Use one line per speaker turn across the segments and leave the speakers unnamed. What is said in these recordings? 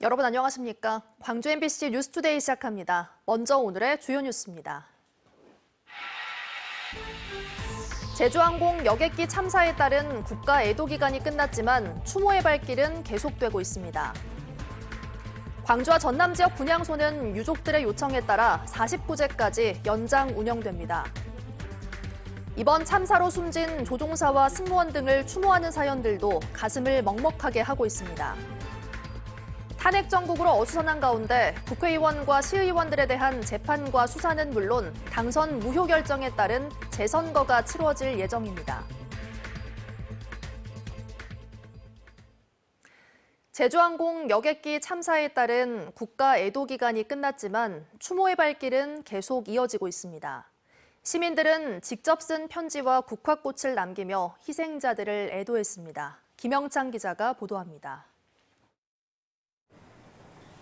여러분 안녕하십니까? 광주 MBC 뉴스투데이 시작합니다. 먼저 오늘의 주요 뉴스입니다. 제주항공 여객기 참사에 따른 국가 애도 기간이 끝났지만 추모의 발길은 계속되고 있습니다. 광주와 전남 지역 분향소는 유족들의 요청에 따라 49제까지 연장 운영됩니다. 이번 참사로 숨진 조종사와 승무원 등을 추모하는 사연들도 가슴을 먹먹하게 하고 있습니다. 탄핵 정국으로 어수선한 가운데 국회의원과 시의원들에 대한 재판과 수사는 물론 당선 무효 결정에 따른 재선거가 치러질 예정입니다. 제주항공 여객기 참사에 따른 국가 애도 기간이 끝났지만 추모의 발길은 계속 이어지고 있습니다. 시민들은 직접 쓴 편지와 국화꽃을 남기며 희생자들을 애도했습니다. 김영창 기자가 보도합니다.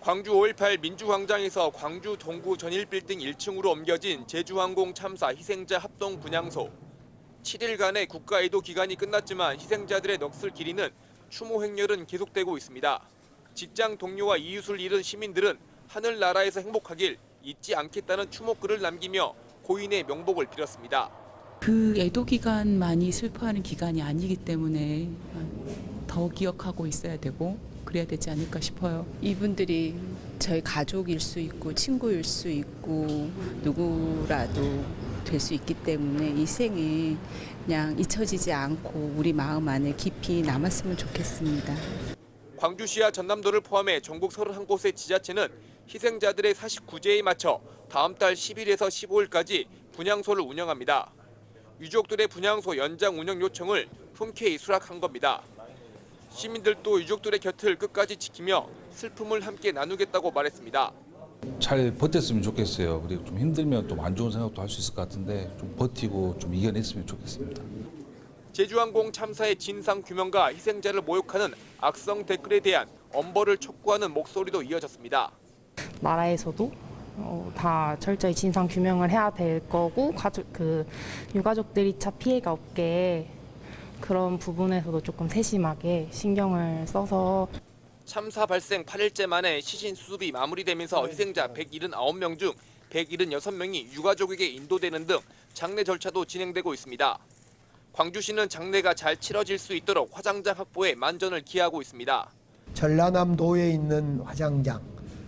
광주 5.18 민주광장에서 광주 동구 전일빌딩 1층으로 옮겨진 제주항공 참사 희생자 합동 분향소. 7일간의 국가애도 기간이 끝났지만 희생자들의 넋을 기리는 추모 행렬은 계속되고 있습니다. 직장 동료와 이웃을 잃은 시민들은 하늘나라에서 행복하길 잊지 않겠다는 추모글을 남기며 고인의 명복을 빌었습니다.
그 애도 기간만이 슬퍼하는 기간이 아니기 때문에 더 기억하고 있어야 되고 그래야 되지 않을까 싶어요.
이분들이 저희 가족일 수 있고 친구일 수 있고 누구라도 될 수 있기 때문에 이 생에 그냥 잊혀지지 않고 우리 마음 안에 깊이 남았으면 좋겠습니다.
광주시와 전남도를 포함해 전국 31곳의 지자체는 희생자들의 49제에 맞춰 다음 달 10일에서 15일까지 분향소를 운영합니다. 유족들의 분향소 연장 운영 요청을 흔쾌히 수락한 겁니다. 시민들도 유족들의 곁을 끝까지 지키며 슬픔을 함께 나누겠다고 말했습니다.
잘 버텼으면 좋겠어요. 그리고 좀 힘들면 좀 안 좋은 생각도 할 수 있을 것 같은데 좀 버티고 좀 이겨냈으면 좋겠습니다.
제주항공 참사의 진상 규명과 희생자를 모욕하는 악성 댓글에 대한 엄벌을 촉구하는 목소리도 이어졌습니다.
나라에서도 다 철저히 진상 규명을 해야 될 거고 유가족들이 2차 피해가 없게 그런 부분에서도 조금 세심하게 신경을 써서
참사 발생 8일째 만에 시신 수습이 마무리되면서 희생자 179명 중 176명이 유가족에게 인도되는 등 장례 절차도 진행되고 있습니다. 광주시는 장례가 잘 치러질 수 있도록 화장장 확보에 만전을 기하고 있습니다.
전라남도에 있는 화장장,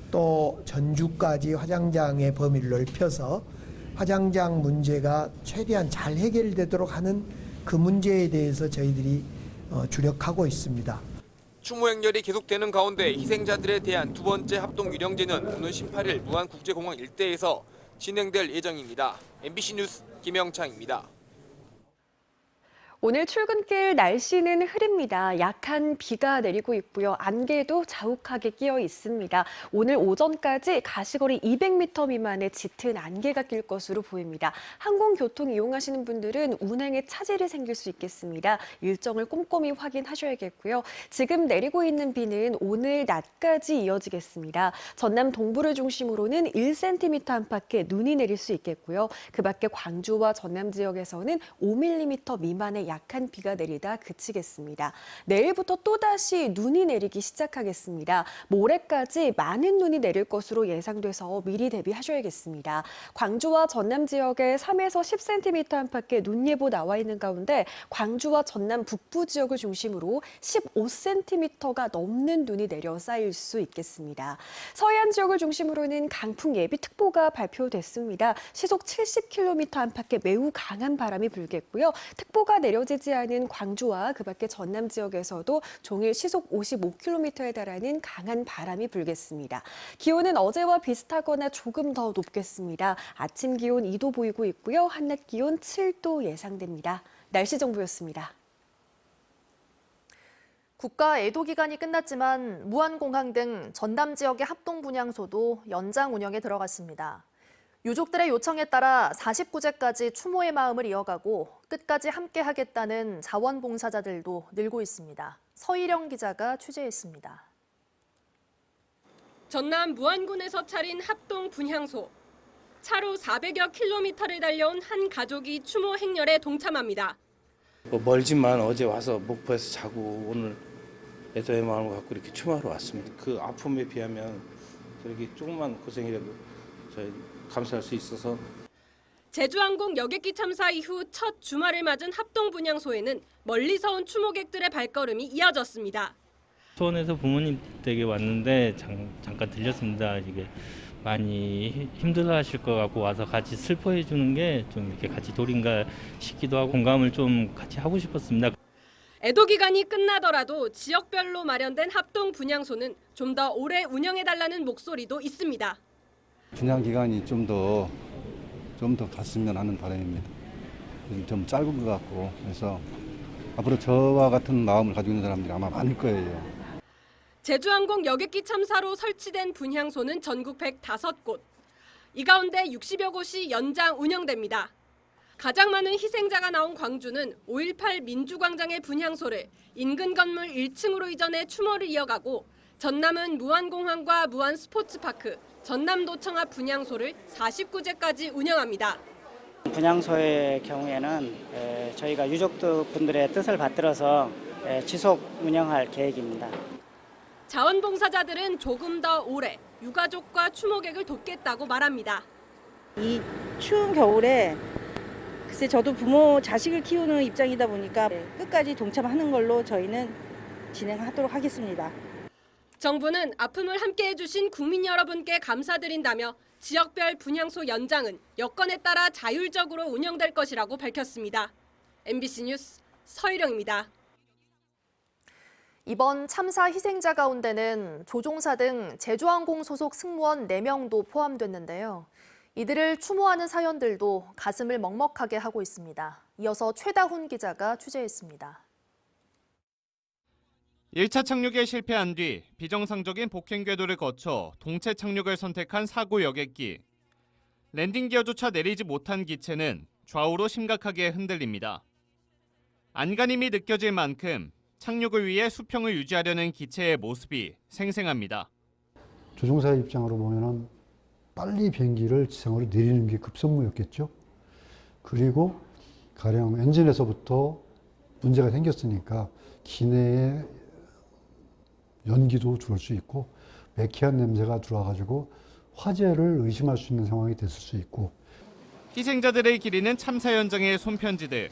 또 전주까지 화장장의 범위를 넓혀서 화장장 문제가 최대한 잘 해결되도록 하는 그 문제에 대해서 저희들이 주력하고 있습니다.
추모 행렬이 계속되는 가운데 희생자들에 대한 두 번째 합동 유령제는 오는 18일 무안국제공항 일대에서 진행될 예정입니다. MBC 뉴스 김영창입니다.
오늘 출근길 날씨는 흐립니다. 약한 비가 내리고 있고요. 안개도 자욱하게 끼어 있습니다. 오늘 오전까지 가시거리 200m 미만의 짙은 안개가 낄 것으로 보입니다. 항공교통 이용하시는 분들은 운행에 차질이 생길 수 있겠습니다. 일정을 꼼꼼히 확인하셔야겠고요. 지금 내리고 있는 비는 오늘 낮까지 이어지겠습니다. 전남 동부를 중심으로는 1cm 안팎의 눈이 내릴 수 있겠고요. 그 밖에 광주와 전남 지역에서는 5mm 미만의 약한 비가 내리다 그치겠습니다. 내일부터 또다시 눈이 내리기 시작하겠습니다. 모레까지 많은 눈이 내릴 것으로 예상돼서 미리 대비하셔야겠습니다. 광주와 전남 지역에 3에서 10cm 안팎의 눈 예보 나와 있는 가운데 광주와 전남 북부 지역을 중심으로 15cm가 넘는 눈이 내려 쌓일 수 있겠습니다. 서해안 지역을 중심으로는 강풍 예비특보가 발표됐습니다. 시속 70km 안팎의 매우 강한 바람이 불겠고요. 특보가 내려지지 않은 광주와 그 밖에 전남 지역에서도 종일 시속 55km에 달하는 강한 바람이 불겠습니다. 기온은 어제와 비슷하거나 조금 더 높겠습니다. 아침 기온 2도 보이고 있고요. 한낮 기온 7도 예상됩니다. 날씨 정보였습니다.
국가 애도 기간이 끝났지만 무안공항 등 전남 지역의 합동 분향소도 연장 운영에 들어갔습니다. 유족들의 요청에 따라 49제까지 추모의 마음을 이어가고 끝까지 함께하겠다는 자원봉사자들도 늘고 있습니다. 서희령 기자가 취재했습니다.
전남 무안군에서 차린 합동 분향소. 차로 400여 킬로미터를 달려온 한 가족이 추모 행렬에 동참합니다.
멀지만 어제 와서 목포에서 자고 오늘 애도의 마음을 갖고 이렇게 추모하러 왔습니다. 그 아픔에 비하면 저렇게 조금만 고생이라도 저희 감수할 수 있어서.
제주항공 여객기 참사 이후 첫 주말을 맞은 합동 분향소에는 멀리서 온 추모객들의 발걸음이 이어졌습니다.
수원에서 부모님 댁에 왔는데 잠깐 들렸습니다. 이게 많이 힘들어하실 것 같고 와서 같이 슬퍼해 주는 게 좀 이렇게 같이 도린가 싶기도 하고 공감을 좀 같이 하고 싶었습니다.
애도 기간이 끝나더라도 지역별로 마련된 합동 분향소는 좀 더 오래 운영해달라는 목소리도 있습니다.
분향 기간이 좀 더 갔으면 하는 바람입니다. 좀 짧은 것 같고 그래서 앞으로 저와 같은 마음을 가지고 있는 사람들이 아마 많을 거예요.
제주항공 여객기 참사로 설치된 분향소는 전국 105곳. 이 가운데 60여 곳이 연장 운영됩니다. 가장 많은 희생자가 나온 광주는 5.18 민주광장의 분향소를 인근 건물 1층으로 이전해 추모를 이어가고 전남은 무안공항과 무안스포츠파크, 전남도청 앞 분향소를 49제까지 운영합니다.
분향소의 경우에는 저희가 유족분들의 뜻을 받들어서 지속 운영할 계획입니다.
자원봉사자들은 조금 더 오래 유가족과 추모객을 돕겠다고 말합니다.
이 추운 겨울에 글쎄 저도 자식을 키우는 입장이다 보니까 끝까지 동참하는 걸로 저희는 진행하도록 하겠습니다.
정부는 아픔을 함께해 주신 국민 여러분께 감사드린다며 지역별 분향소 연장은 여건에 따라 자율적으로 운영될 것이라고 밝혔습니다. MBC 뉴스 서희령입니다.
이번 참사 희생자 가운데는 조종사 등 제주항공 소속 승무원 4명도 포함됐는데요. 이들을 추모하는 사연들도 가슴을 먹먹하게 하고 있습니다. 이어서 최다훈 기자가 취재했습니다.
1차 착륙에 실패한 뒤 비정상적인 복행 궤도를 거쳐 동체 착륙을 선택한 사고 여객기. 랜딩 기어조차 내리지 못한 기체는 좌우로 심각하게 흔들립니다. 안간힘이 느껴질 만큼 착륙을 위해 수평을 유지하려는 기체의 모습이 생생합니다.
조종사의 입장으로 보면은 빨리 비행기를 지상으로 내리는 게 급선무였겠죠. 그리고 가령 엔진에서부터 문제가 생겼으니까 기내에 연기도 들어올 수 있고 매캐한 냄새가 들어와가지고 화재를 의심할 수 있는 상황이 됐을 수 있고.
희생자들을 기리는 참사 현장의 손편지들.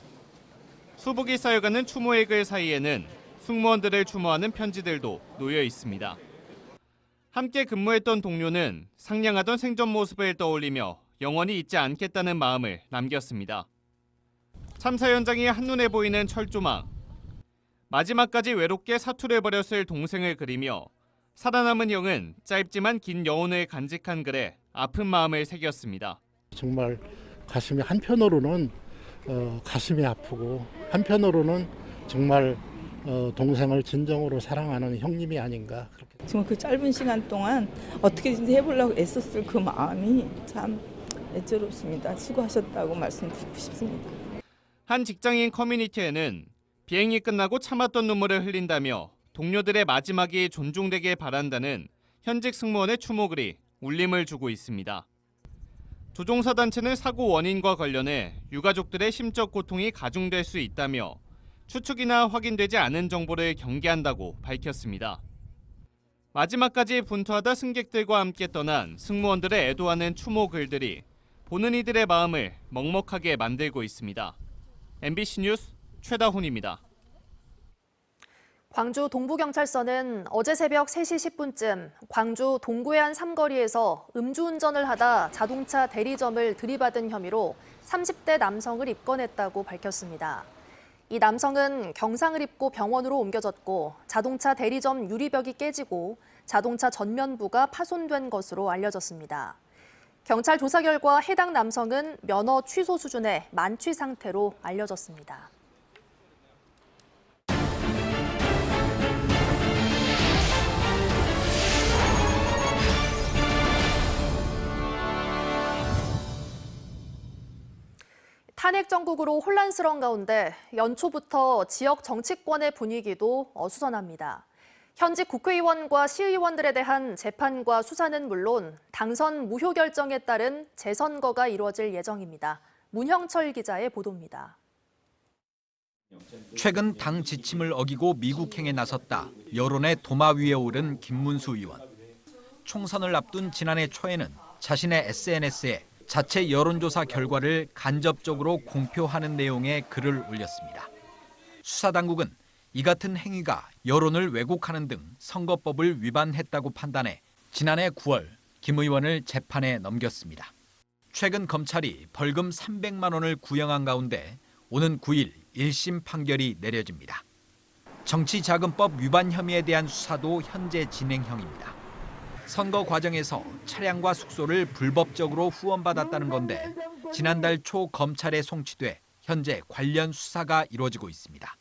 수복이 쌓여가는 추모의 글 사이에는 승무원들을 추모하는 편지들도 놓여 있습니다. 함께 근무했던 동료는 상냥하던 생전 모습을 떠올리며 영원히 잊지 않겠다는 마음을 남겼습니다. 참사 현장이 한눈에 보이는 철조망. 마지막까지 외롭게 사투를 벌였을 동생을 그리며 살아남은 형은 짧지만 긴 여운을 간직한 글에 아픈 마음을 새겼습니다.
정말 가슴이 한편으로는 가슴이 아프고 한편으로는 정말 동생을 진정으로 사랑하는 형님이 아닌가. 그렇게.
정말 그 짧은 시간 동안 어떻게든지 해보려고 애썼을 그 마음이 참 애처롭습니다. 수고하셨다고 말씀드리고 싶습니다.
한 직장인 커뮤니티에는 비행이 끝나고 참았던 눈물을 흘린다며 동료들의 마지막이 존중되길 바란다는 현직 승무원의 추모글이 울림을 주고 있습니다. 조종사 단체는 사고 원인과 관련해 유가족들의 심적 고통이 가중될 수 있다며 추측이나 확인되지 않은 정보를 경계한다고 밝혔습니다. 마지막까지 분투하다 승객들과 함께 떠난 승무원들의 애도하는 추모 글들이 보는 이들의 마음을 먹먹하게 만들고 있습니다. MBC 뉴스 최다훈입니다.
광주 동부경찰서는 어제 새벽 3시 10분쯤 광주 동구의 한 삼거리에서 음주운전을 하다 자동차 대리점을 들이받은 혐의로 30대 남성을 입건했다고 밝혔습니다. 이 남성은 경상을 입고 병원으로 옮겨졌고 자동차 대리점 유리벽이 깨지고 자동차 전면부가 파손된 것으로 알려졌습니다. 경찰 조사 결과 해당 남성은 면허 취소 수준의 만취 상태로 알려졌습니다. 탄핵 정국으로 혼란스러운 가운데 연초부터 지역 정치권의 분위기도 어수선합니다. 현직 국회의원과 시의원들에 대한 재판과 수사는 물론 당선 무효 결정에 따른 재선거가 이루어질 예정입니다. 문형철 기자의 보도입니다.
최근 당 지침을 어기고 미국행에 나섰다 여론의 도마 위에 오른 김문수 의원. 총선을 앞둔 지난해 초에는 자신의 SNS에 자체 여론조사 결과를 간접적으로 공표하는 내용의 글을 올렸습니다. 수사당국은 이 같은 행위가 여론을 왜곡하는 등 선거법을 위반했다고 판단해 지난해 9월 김 의원을 재판에 넘겼습니다. 최근 검찰이 벌금 300만 원을 구형한 가운데 오는 9일 1심 판결이 내려집니다. 정치자금법 위반 혐의에 대한 수사도 현재 진행형입니다. 선거 과정에서 차량과 숙소를 불법적으로 후원받았다는 건데 지난달 초 검찰에 송치돼 현재 관련 수사가 이루어지고 있습니다.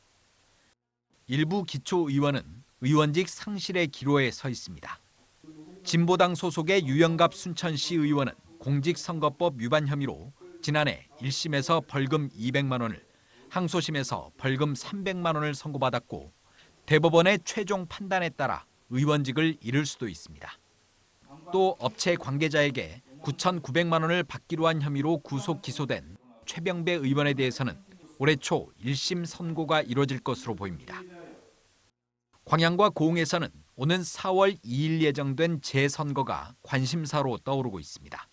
일부 기초의원은 의원직 상실의 기로에 서 있습니다. 진보당 소속의 유영갑 순천시 의원은 공직선거법 위반 혐의로 지난해 1심에서 벌금 200만 원을, 항소심에서 벌금 300만 원을 선고받았고 대법원의 최종 판단에 따라 의원직을 잃을 수도 있습니다. 또 업체 관계자에게 9,900만 원을 받기로 한 혐의로 구속 기소된 최병배 의원에 대해서는 올해 초 1심 선고가 이뤄질 것으로 보입니다. 광양과 고흥에서는 오는 4월 2일 예정된 재선거가 관심사로 떠오르고 있습니다.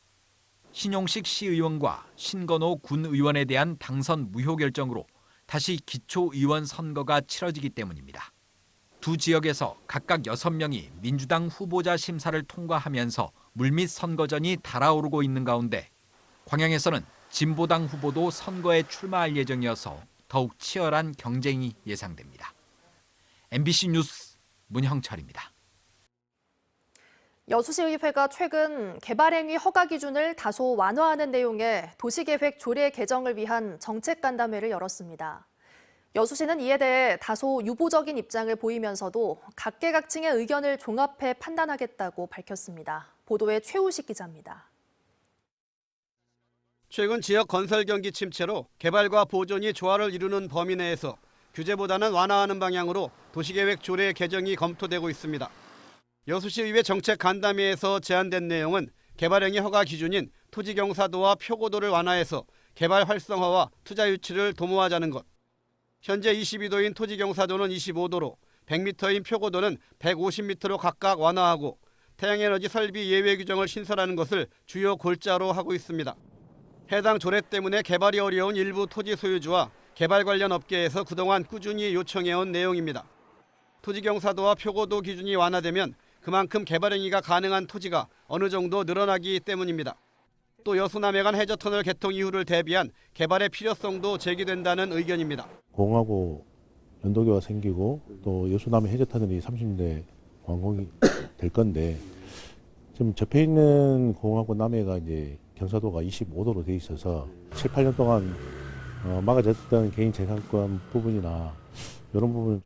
신용식 시의원과 신건호 군의원에 대한 당선 무효 결정으로 다시 기초의원 선거가 치러지기 때문입니다. 두 지역에서 각각 6명이 민주당 후보자 심사를 통과하면서 물밑 선거전이 달아오르고 있는 가운데 광양에서는 진보당 후보도 선거에 출마할 예정이어서 더욱 치열한 경쟁이 예상됩니다. MBC 뉴스 문형철입니다.
여수시의회가 최근 개발행위 허가 기준을 다소 완화하는 내용의 도시계획 조례 개정을 위한 정책간담회를 열었습니다. 여수시는 이에 대해 다소 유보적인 입장을 보이면서도 각계각층의 의견을 종합해 판단하겠다고 밝혔습니다. 보도에 최우식 기자입니다.
최근 지역 건설 경기 침체로 개발과 보존이 조화를 이루는 범위 내에서 규제보다는 완화하는 방향으로 도시계획 조례 개정이 검토되고 있습니다. 여수시의회 정책간담회에서 제안된 내용은 개발행위 허가 기준인 토지경사도와 표고도를 완화해서 개발 활성화와 투자 유치를 도모하자는 것. 현재 22도인 토지경사도는 25도로 100m인 표고도는 150m로 각각 완화하고 태양에너지 설비 예외 규정을 신설하는 것을 주요 골자로 하고 있습니다. 해당 조례 때문에 개발이 어려운 일부 토지 소유주와 개발 관련 업계에서 그동안 꾸준히 요청해온 내용입니다. 토지경사도와 표고도 기준이 완화되면 그만큼 개발행위가 가능한 토지가 어느 정도 늘어나기 때문입니다. 또 여수남해간 해저터널 개통 이후를 대비한 개발의 필요성도 제기된다는 의견입니다.
공하고 연도교가 생기고 또 여수남해 해저터널이 30년대 완공이 될 건데 지금 접해 있는 공하고 남해가 이제 경사도가 25도로 돼 있어서 7, 8년 동안 막아졌던 개인 재산권 부분이나 이런 부분.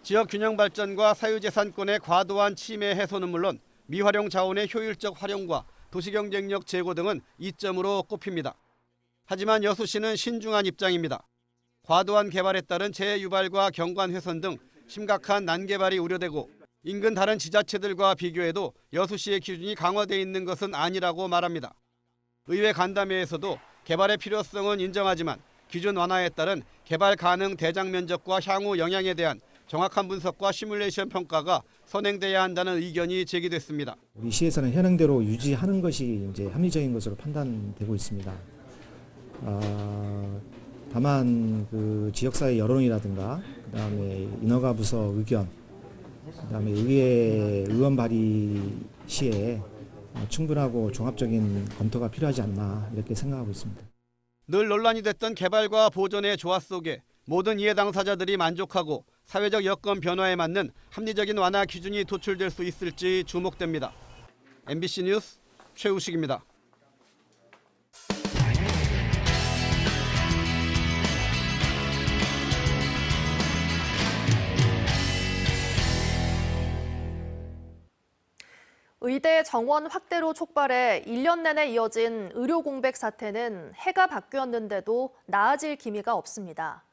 지역 균형 발전과 사유재산권의 과도한 침해 해소는 물론 미활용 자원의 효율적 활용과 도시경쟁력 제고 등은 이점으로 꼽힙니다. 하지만 여수시는 신중한 입장입니다. 과도한 개발에 따른 재유발과 경관 훼손 등 심각한 난개발이 우려되고 인근 다른 지자체들과 비교해도 여수시의 기준이 강화돼 있는 것은 아니라고 말합니다. 의회 간담회에서도 개발의 필요성은 인정하지만 기준 완화에 따른 개발 가능 대장 면적과 향후 영향에 대한 정확한 분석과 시뮬레이션 평가가 선행돼야 한다는 의견이 제기됐습니다.
우리 시에서는 현행대로 유지하는 것이 이제 합리적인 것으로 판단되고 있습니다. 다만 그 지역사회 여론이라든가 그다음에 인허가 부서 의견, 그다음에 의회 의원 발의 시에 충분하고 종합적인 검토가 필요하지 않나 이렇게 생각하고 있습니다.
늘 논란이 됐던 개발과 보존의 조화 속에 모든 이해 당사자들이 만족하고 사회적 여건 변화에 맞는 합리적인 완화 기준이 도출될 수 있을지 주목됩니다. MBC 뉴스 최우식입니다.
의대 정원 확대로 촉발해 1년 내내 이어진 의료 공백 사태는 해가 바뀌었는데도 나아질 기미가 없습니다.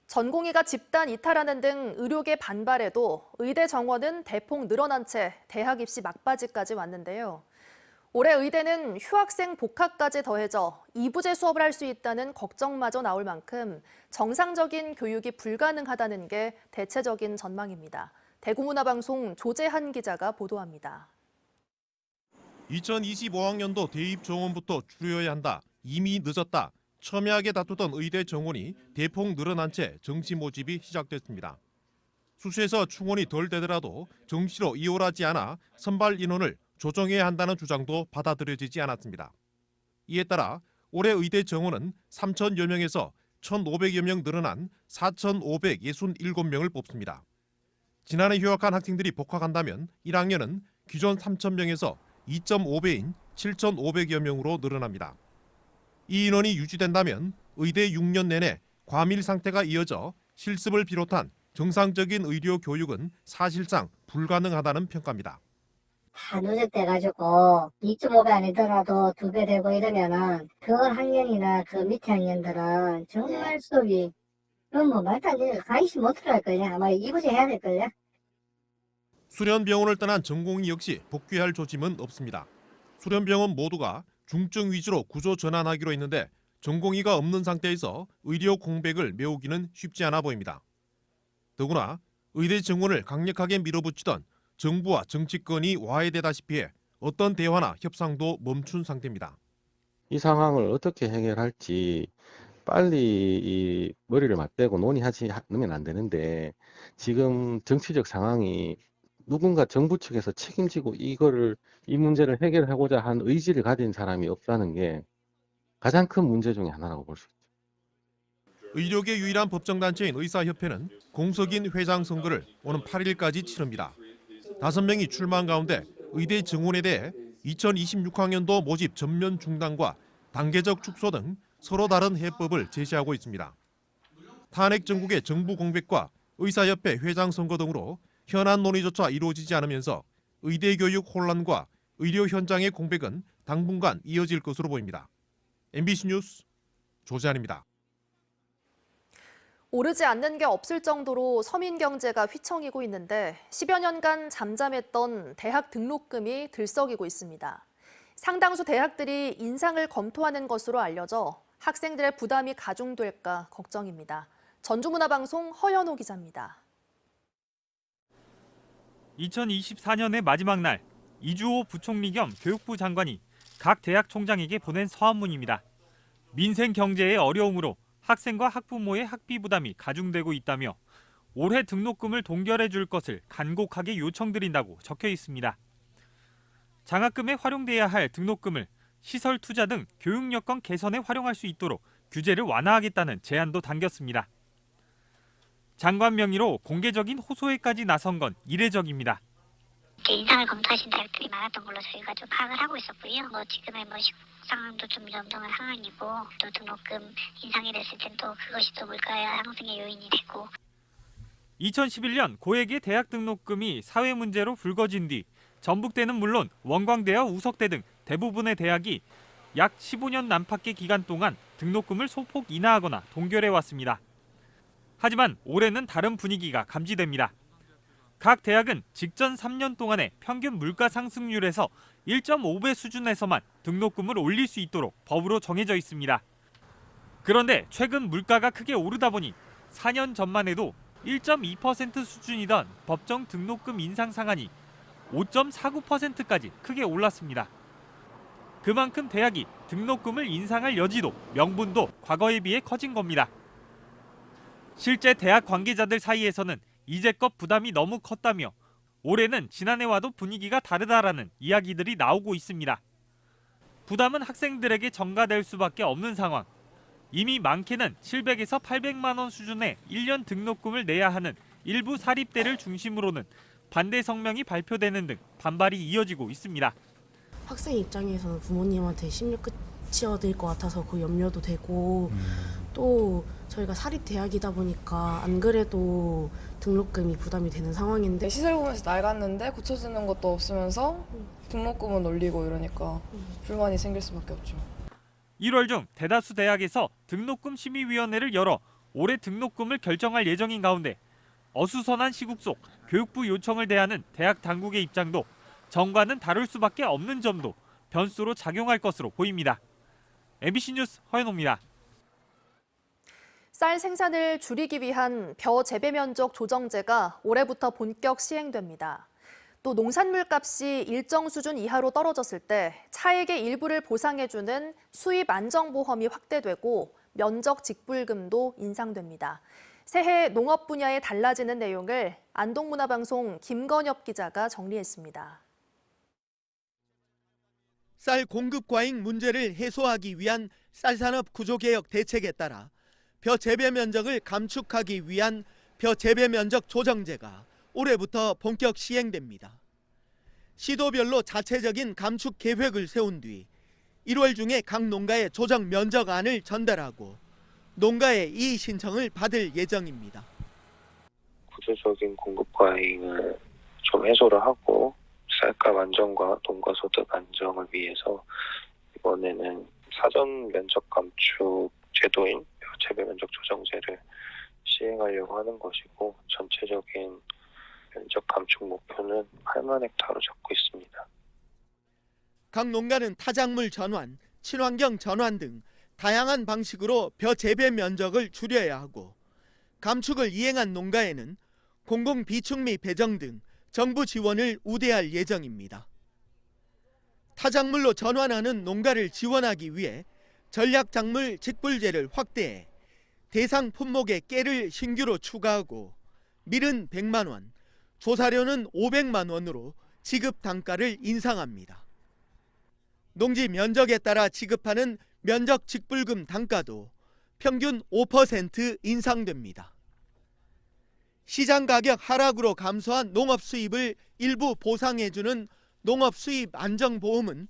전공의가 집단 이탈하는 등 의료계 반발에도 의대 정원은 대폭 늘어난 채 대학 입시 막바지까지 왔는데요. 올해 의대는 휴학생 복학까지 더해져 2부제 수업을 할 수 있다는 걱정마저 나올 만큼 정상적인 교육이 불가능하다는 게 대체적인 전망입니다. 대구문화방송 조재한 기자가 보도합니다.
2025학년도 대입 정원부터 줄여야 한다. 이미 늦었다. 첨예하게 다투던 의대 정원이 대폭 늘어난 채 정시 모집이 시작됐습니다. 수시에서 충원이 덜 되더라도 정시로 이월하지 않아 선발 인원을 조정해야 한다는 주장도 받아들여지지 않았습니다. 이에 따라 올해 의대 정원은 3,000여 명에서 1,500여 명 늘어난 4,567명을 뽑습니다. 지난해 휴학한 학생들이 복학한다면 1학년은 기존 3,000명에서 2.5배인 7,500여 명으로 늘어납니다. 이 인원이 유지된다면 의대 6년 내내 과밀 상태가 이어져 실습을 비롯한 정상적인 의료 교육은 사실상 불가능하다는 평가입니다.
다 누적돼가지고 2.5배 아니더라도 2배 되고 이러면은 그 학년이나 그 밑에 학년들은 정말 수업이 뭐 말도 안 되게 가이시 못 들어갈 거냐. 아마 2부제 해야 될 거냐.
수련병원을 떠난 전공의 역시 복귀할 조짐은 없습니다. 수련병원 모두가 중증 위주로 구조 전환하기로 했는데 전공의가 없는 상태에서 의료 공백을 메우기는 쉽지 않아 보입니다. 더구나 의대 정원을 강력하게 밀어붙이던 정부와 정치권이 와해되다시피 해 어떤 대화나 협상도 멈춘 상태입니다.
이 상황을 어떻게 해결할지 빨리 이 머리를 맞대고 논의하지 않으면 안 되는데 지금 정치적 상황이 누군가 정부 측에서 책임지고 이 문제를 해결하고자 한 의지를 가진 사람이 없다는 게 가장 큰 문제 중에 하나라고 볼 수 있죠.
의료계 유일한 법정단체인 의사협회는 공석인 회장 선거를 오는 8일까지 치릅니다. 5명이 출마한 가운데 의대 정원에 대해 2026학년도 모집 전면 중단과 단계적 축소 등 서로 다른 해법을 제시하고 있습니다. 탄핵 정국의 정부 공백과 의사협회 회장 선거 등으로 현안 논의조차 이루어지지 않으면서 의대 교육 혼란과 의료 현장의 공백은 당분간 이어질 것으로 보입니다. MBC 뉴스 조재한입니다.
오르지 않는 게 없을 정도로 서민 경제가 휘청이고 있는데 10여 년간 잠잠했던 대학 등록금이 들썩이고 있습니다. 상당수 대학들이 인상을 검토하는 것으로 알려져 학생들의 부담이 가중될까 걱정입니다. 전주문화방송 허연호 기자입니다.
2024년의 마지막 날 이주호 부총리 겸 교육부 장관이 각 대학 총장에게 보낸 서한문입니다. 민생 경제의 어려움으로 학생과 학부모의 학비 부담이 가중되고 있다며 올해 등록금을 동결해 줄 것을 간곡하게 요청드린다고 적혀 있습니다. 장학금에 활용돼야 할 등록금을 시설 투자 등 교육 여건 개선에 활용할 수 있도록 규제를 완화하겠다는 제안도 당겼습니다. 장관 명의로 공개적인 호소에까지 나선 건 이례적입니다.
인상을 검토하신 대학들이 많았던 걸로 저희가 좀 파악을 하고 있었고요. 지금의 상황도 좀 염동한 상황이고 또 등록금 인상이 됐을 땐 또 그것이 또 물가 상승의 요인이 되고.
2011년 고액의 대학 등록금이 사회 문제로 불거진 뒤 전북대는 물론 원광대와 우석대 등 대부분의 대학이 약 15년 난파기 기간 동안 등록금을 소폭 인하하거나 동결해 왔습니다. 하지만 올해는 다른 분위기가 감지됩니다. 각 대학은 직전 3년 동안의 평균 물가 상승률에서 1.5배 수준에서만 등록금을 올릴 수 있도록 법으로 정해져 있습니다. 그런데 최근 물가가 크게 오르다 보니 4년 전만 해도 1.2% 수준이던 법정 등록금 인상 상한이 5.49%까지 크게 올랐습니다. 그만큼 대학이 등록금을 인상할 여지도 명분도 과거에 비해 커진 겁니다. 실제 대학 관계자들 사이에서는 이제껏 부담이 너무 컸다며 올해는 지난해와도 분위기가 다르다라는 이야기들이 나오고 있습니다. 부담은 학생들에게 전가될 수밖에 없는 상황. 이미 많게는 700에서 800만 원 수준의 1년 등록금을 내야 하는 일부 사립대를 중심으로는 반대 성명이 발표되는 등 반발이 이어지고 있습니다.
학생 입장에서는 부모님한테 심려 끼쳐질 것 같아서 그 염려도 되고 또 저희가 사립대학이다 보니까 안 그래도 등록금이 부담이 되는 상황인데
시설 보면서 낡았는데 고쳐주는 것도 없으면서 등록금은 올리고 이러니까 불만이 생길 수밖에 없죠.
1월 중 대다수 대학에서 등록금 심의위원회를 열어 올해 등록금을 결정할 예정인 가운데 어수선한 시국 속 교육부 요청을 대하는 대학 당국의 입장도 정관은 다룰 수밖에 없는 점도 변수로 작용할 것으로 보입니다. MBC 뉴스 허연호입니다.
쌀 생산을 줄이기 위한 벼 재배 면적 조정제가 올해부터 본격 시행됩니다. 또 농산물 값이 일정 수준 이하로 떨어졌을 때 차액의 일부를 보상해주는 수입 안정보험이 확대되고 면적 직불금도 인상됩니다. 새해 농업 분야에 달라지는 내용을 안동문화방송 김건엽 기자가 정리했습니다.
쌀 공급 과잉 문제를 해소하기 위한 쌀산업 구조개혁 대책에 따라 벼 재배 면적을 감축하기 위한 벼 재배 면적 조정제가 올해부터 본격 시행됩니다. 시도별로 자체적인 감축 계획을 세운 뒤 1월 중에 각 농가에 조정 면적안을 전달하고 농가의 이의 신청을 받을 예정입니다.
구조적인 공급 과잉을 좀 해소를 하고 쌀값 안정과 농가 소득 안정을 위해서 이번에는 사전 면적 감축 제도인 재배 면적 조정제를 시행하려고 하는 것이고 전체적인 면적 감축 목표는 8만 헥타르로 잡고 있습니다.
각 농가는 타작물 전환, 친환경 전환 등 다양한 방식으로 벼 재배 면적을 줄여야 하고 감축을 이행한 농가에는 공공 비축미 배정 등 정부 지원을 우대할 예정입니다. 타작물로 전환하는 농가를 지원하기 위해 전략작물 직불제를 확대해 대상 품목에 깨를 신규로 추가하고 밀은 100만 원, 조사료는 500만 원으로 지급 단가를 인상합니다. 농지 면적에 따라 지급하는 면적 직불금 단가도 평균 5% 인상됩니다. 시장 가격 하락으로 감소한 농업 수입을 일부 보상해주는 농업 수입 안정보험은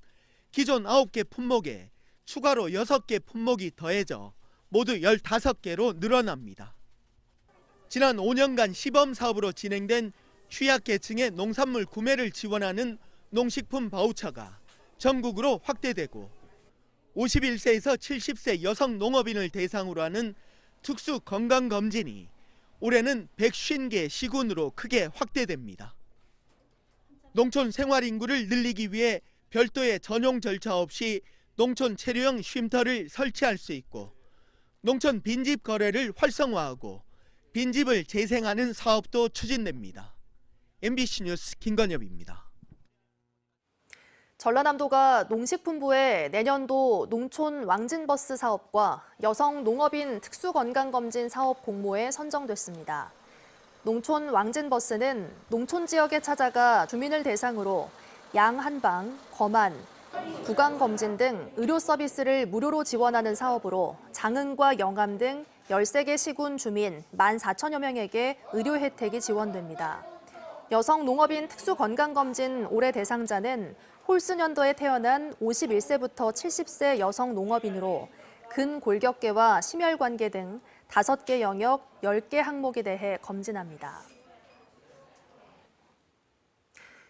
기존 9개 품목에 추가로 6개 품목이 더해져 모두 15개로 늘어납니다. 지난 5년간 시범사업으로 진행된 취약계층의 농산물 구매를 지원하는 농식품 바우처가 전국으로 확대되고 51세에서 70세 여성 농업인을 대상으로 하는 특수 건강검진이 올해는 150개 시군으로 크게 확대됩니다. 농촌 생활 인구를 늘리기 위해 별도의 전용 절차 없이 농촌 체류형 쉼터를 설치할 수 있고 농촌 빈집 거래를 활성화하고 빈집을 재생하는 사업도 추진됩니다. MBC 뉴스 김건엽입니다.
전라남도가 농식품부에 내년도 농촌 왕진버스 사업과 여성 농업인 특수건강검진 사업 공모에 선정됐습니다. 농촌 왕진버스는 농촌 지역에 찾아가 주민을 대상으로 양 한방, 검안, 구강검진 등 의료 서비스를 무료로 지원하는 사업으로 장흥과 영암 등 13개 시군 주민 14,000여 명에게 의료 혜택이 지원됩니다. 여성 농업인 특수건강검진 올해 대상자는 홀수년도에 태어난 51세부터 70세 여성 농업인으로 근골격계와 심혈관계 등 5개 영역 10개 항목에 대해 검진합니다.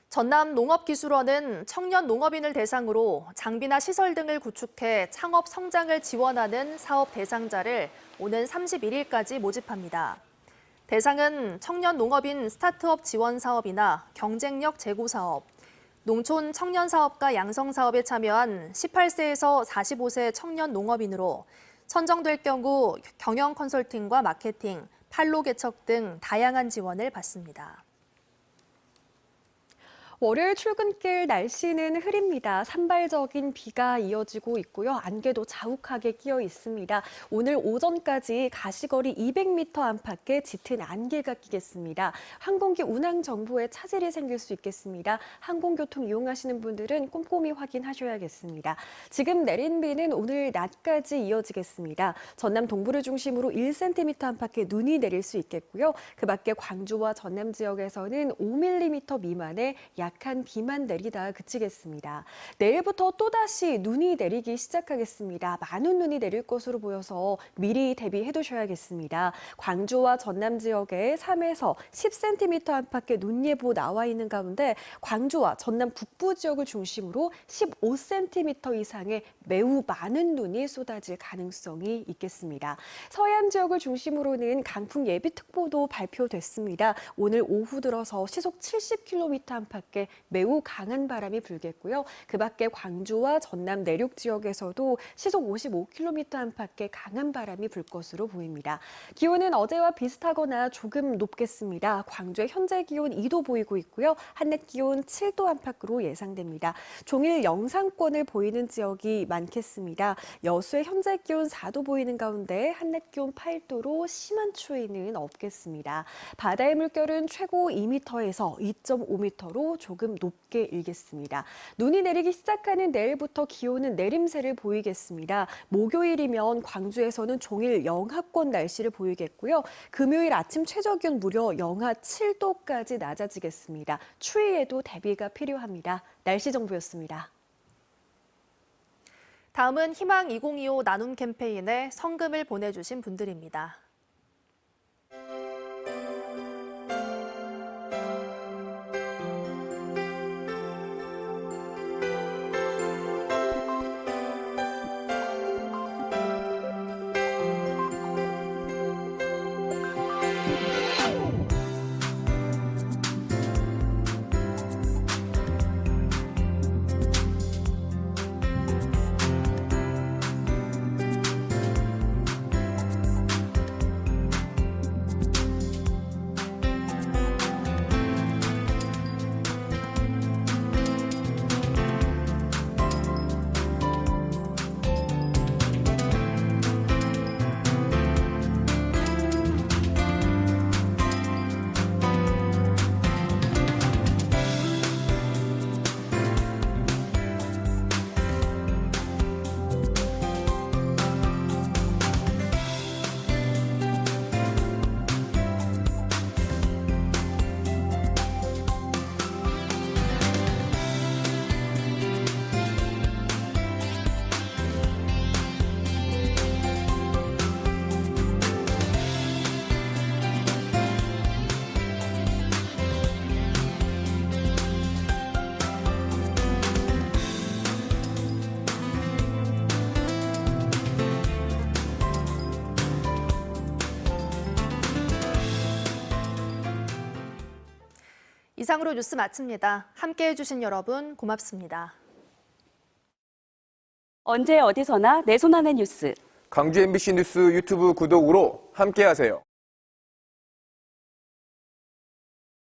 전남농업기술원은 청년 농업인을 대상으로 장비나 시설 등을 구축해 창업 성장을 지원하는 사업 대상자를 오는 31일까지 모집합니다. 대상은 청년 농업인 스타트업 지원 사업이나 경쟁력 제고 사업, 농촌 청년 사업가 양성 사업에 참여한 18세에서 45세 청년 농업인으로 선정될 경우 경영 컨설팅과 마케팅, 판로 개척 등 다양한 지원을 받습니다.
월요일 출근길 날씨는 흐립니다. 산발적인 비가 이어지고 있고요. 안개도 자욱하게 끼어 있습니다. 오늘 오전까지 가시거리 200m 안팎에 짙은 안개가 끼겠습니다. 항공기 운항 정보에 차질이 생길 수 있겠습니다. 항공교통 이용하시는 분들은 꼼꼼히 확인하셔야겠습니다. 지금 내린 비는 오늘 낮까지 이어지겠습니다. 전남 동부를 중심으로 1cm 안팎의 눈이 내릴 수 있겠고요. 그 밖에 광주와 전남 지역에서는 5mm 미만의 약한 비만 내리다 그치겠습니다. 내일부터 또다시 눈이 내리기 시작하겠습니다. 많은 눈이 내릴 것으로 보여서 미리 대비해 두셔야겠습니다. 광주와 전남 지역에 3에서 10cm 안팎의 눈 예보 나와 있는 가운데 광주와 전남 북부 지역을 중심으로 15cm 이상의 매우 많은 눈이 쏟아질 가능성이 있겠습니다. 서해안 지역을 중심으로는 강풍 예비특보도 발표됐습니다. 오늘 오후 들어서 시속 70km 안팎의 안팎에 매우 강한 바람이 불겠고요. 그 밖에 광주와 전남 내륙 지역에서도 시속 55km 안팎의 강한 바람이 불 것으로 보입니다. 기온은 어제와 비슷하거나 조금 높겠습니다. 광주의 현재 기온 2도 보이고 있고요. 한낮 기온 7도 안팎으로 예상됩니다. 종일 영상권을 보이는 지역이 많겠습니다. 여수의 현재 기온 4도 보이는 가운데 한낮 기온 8도로 심한 추위는 없겠습니다. 바다의 물결은 최고 2m에서 2.5m로 조금 높게 일겠습니다. 눈이 내리기 시작하는 내일부터 기온은 내림세를 보이겠습니다. 목요일이면 광주에서는 종일 영하권 날씨를 보이겠고요. 금요일 아침 최저 기온 무려 영하 7도까지 낮아지겠습니다. 추위에도 대비가 필요합니다. 날씨 정보였습니다.
다음은 희망 2025 나눔 캠페인에 성금을 보내주신 분들입니다. 이상으로 뉴스 마칩니다. 함께해 주신 여러분 고맙습니다.
언제 어디서나 내 손 안의 뉴스.
광주 MBC 뉴스 유튜브 구독으로 함께하세요.